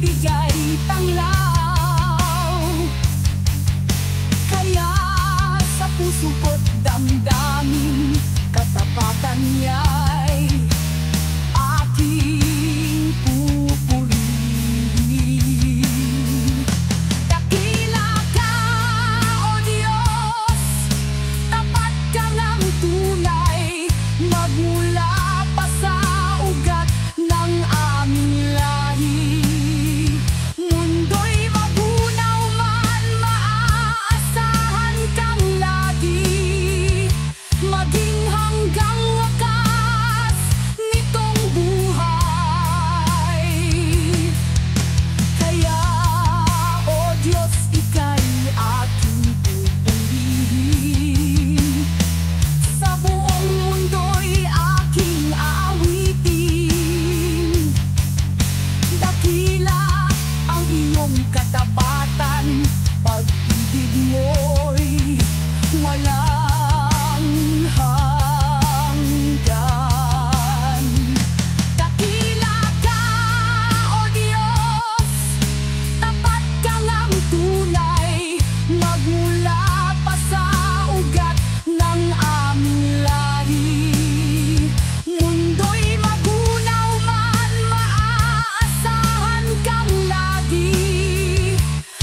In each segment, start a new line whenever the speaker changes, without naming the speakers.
bigay tanglaw. Kaya sa puso ko't damdamin, katapatan niya'y aking pupurihin. Dakila ka, O Diyos, tapat ka ng tunay, magmula pa sa ugat ng aming lahi. Mundo'y magunaw man, maaasahan kang lagi, maging hanggang wakas nitong buhay. Kaya, O Diyos, ika'y aking pupurihin. Sa buong mundo'y aking aawitin. Dakila ang iyong katapatan, pag-ibig mo'y walang hanggan. Dakila ka, O Diyos, tapat ka ng tunay, magmula pa sa ugat ng aming lahi. Mundo'y magunaw man, maaasahan kang lagi,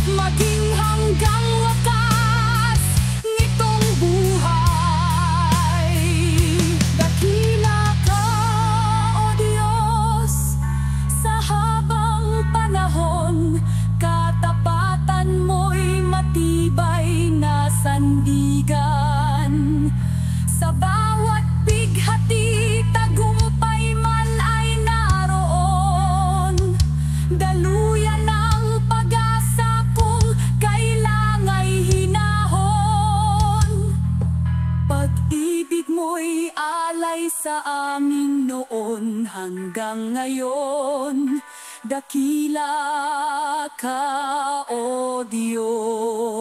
maging hanggang wakas nitong buhay. Dakila ka, O Diyos, sa habang panahon, katapatan mo'y matibay na sandigan. Sa bawat bighati, tagumpay man ay naroon. Daluyan ng pag-asa kung kailanga'y hinahon. Pag-ibig mo'y alay sa amin noon hanggang ngayon. Dakila ka, O Diyos.